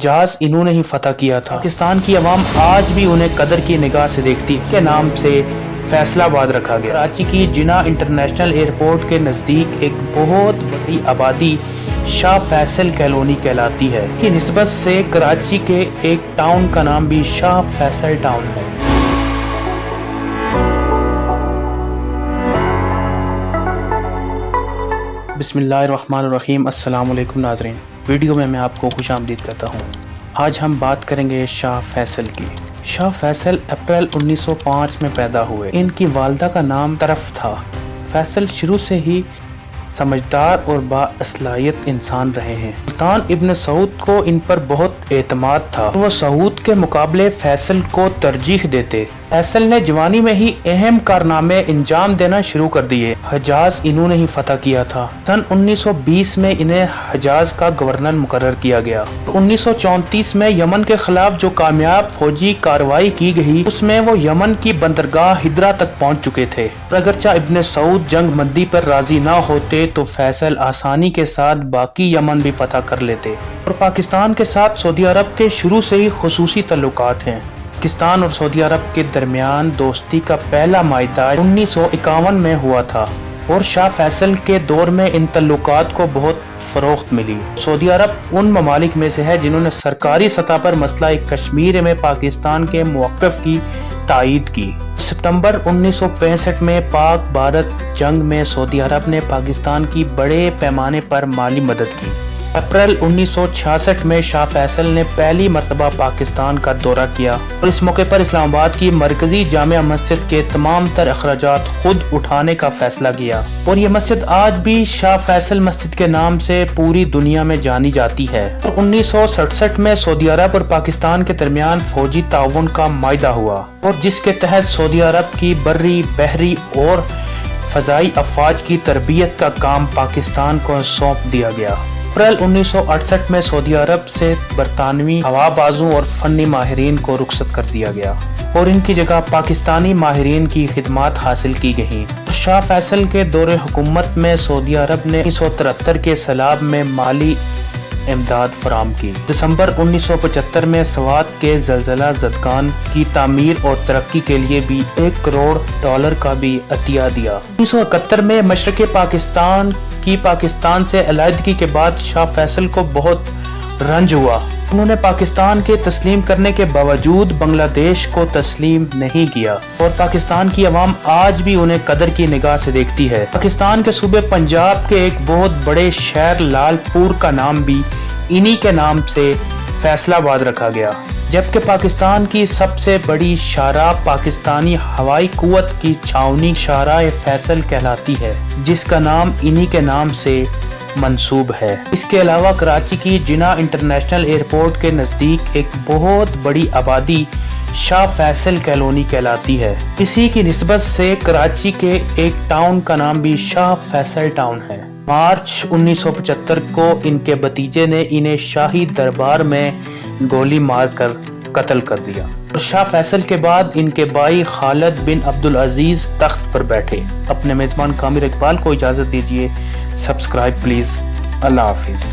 حجاز انہوں نے ہی فتح کیا تھا۔ پاکستان کی عوام آج بھی انہیں قدر کی نگاہ سے دیکھتی کے نام سے فیصل آباد رکھا گیا۔ کراچی کی جناح انٹرنیشنل ایئرپورٹ کے نزدیک ایک بہت بڑی آبادی شاہ فیصل کالونی کہلاتی ہے کی نسبت سے کراچی کے ایک ٹاؤن کا نام بھی شاہ فیصل ٹاؤن ہے۔ بسم اللہ الرحمن الرحیم۔ السلام علیکم ناظرین، ویڈیو میں آپ کو خوش آمدید کرتا ہوں۔ آج ہم بات کریں گے شاہ فیصل کی۔ شاہ فیصل اپریل 1905 میں پیدا ہوئے۔ ان کی والدہ کا نام طرف تھا۔ فیصل شروع سے ہی سمجھدار اور باصلاحیت انسان رہے ہیں۔ سلطان ابن سعود کو ان پر بہت اعتماد تھا۔ وہ سعود کے مقابلے فیصل کو ترجیح دیتے۔ فیصل نے جوانی میں ہی اہم کارنامے انجام دینا شروع کر دیے۔ حجاز انہوں نے ہی فتح کیا تھا۔ سن 1920 میں انہیں حجاز کا گورنر مقرر کیا گیا۔ 1934 میں یمن کے خلاف جو کامیاب فوجی کارروائی کی گئی، اس میں وہ یمن کی بندرگاہ ہدرا تک پہنچ چکے تھے۔ اگرچہ ابن سعود جنگ بندی پر راضی نہ ہوتے تو فیصل آسانی کے ساتھ باقی یمن بھی فتح کر لیتے۔ اور پاکستان کے ساتھ سعودی عرب کے شروع سے ہی خصوصی تعلقات ہیں۔ پاکستان اور سعودی عرب کے درمیان دوستی کا پہلا معاہدہ 1951 میں ہوا تھا اور شاہ فیصل کے دور میں ان تعلقات کو بہت فروخت ملی۔ سعودی عرب ان ممالک میں سے ہے جنہوں نے سرکاری سطح پر مسئلہ کشمیر میں پاکستان کے موقف کی تائید کی۔ ستمبر 1965 میں پاک بھارت جنگ میں سعودی عرب نے پاکستان کی بڑے پیمانے پر مالی مدد کی۔ اپریل 1966 میں شاہ فیصل نے پہلی مرتبہ پاکستان کا دورہ کیا اور اس موقع پر اسلام آباد کی مرکزی جامع مسجد کے تمام تر اخراجات خود اٹھانے کا فیصلہ کیا، اور یہ مسجد آج بھی شاہ فیصل مسجد کے نام سے پوری دنیا میں جانی جاتی ہے۔ 1967 میں سعودی عرب اور پاکستان کے درمیان فوجی تعاون کا معاہدہ ہوا، اور جس کے تحت سعودی عرب کی بری، بحری اور فضائی افواج کی تربیت کا کام پاکستان کو سونپ دیا گیا۔ اپریل 1968 میں سعودی عرب سے برطانوی ہوا بازوں اور فنی ماہرین کو رخصت کر دیا گیا اور ان کی جگہ پاکستانی ماہرین کی خدمات حاصل کی گئیں۔ شاہ فیصل کے دور حکومت میں سعودی عرب نے 1973 کے سیلاب میں مالی امداد فراہم کی۔ دسمبر 1975 میں سوات کے زلزلہ زدگان کی تعمیر اور ترقی کے لیے بھی $1 کروڑ کا بھی عطیہ دیا۔ 1971 میں مشرق پاکستان سے علیحدگی کے بعد شاہ فیصل کو بہت رنج ہوا۔ انہوں نے پاکستان کے تسلیم کرنے کے باوجود بنگلہ دیش کو تسلیم نہیں کیا، اور پاکستان کی عوام آج بھی انہیں قدر کی نگاہ سے دیکھتی ہے۔ پاکستان کے صوبے پنجاب کے ایک بہت بڑے شہر لال پور کا نام بھی انہی کے نام سے فیصل آباد رکھا گیا، جبکہ پاکستان کی سب سے بڑی شاہراہ پاکستانی ہوائی قوت کی چھاونی شاہراہ فیصل کہلاتی ہے، جس کا نام انہی کے نام سے منسوب ہے۔ اس کے علاوہ کراچی کی جناح انٹرنیشنل ایئرپورٹ کے نزدیک ایک بہت بڑی آبادی شاہ فیصل کالونی کہلاتی ہے۔ اسی کی نسبت سے کراچی کے ایک ٹاؤن کا نام بھی شاہ فیصل ٹاؤن ہے۔ مارچ 1975 کو ان کے بھتیجے نے انہیں شاہی دربار میں گولی مار کر قتل کر دیا، اور شاہ فیصل کے بعد ان کے بھائی خالد بن عبدالعزیز تخت پر بیٹھے۔ اپنے میزبان کامر اقبال کو اجازت دیجیے۔ Subscribe please. اللہ حافظ۔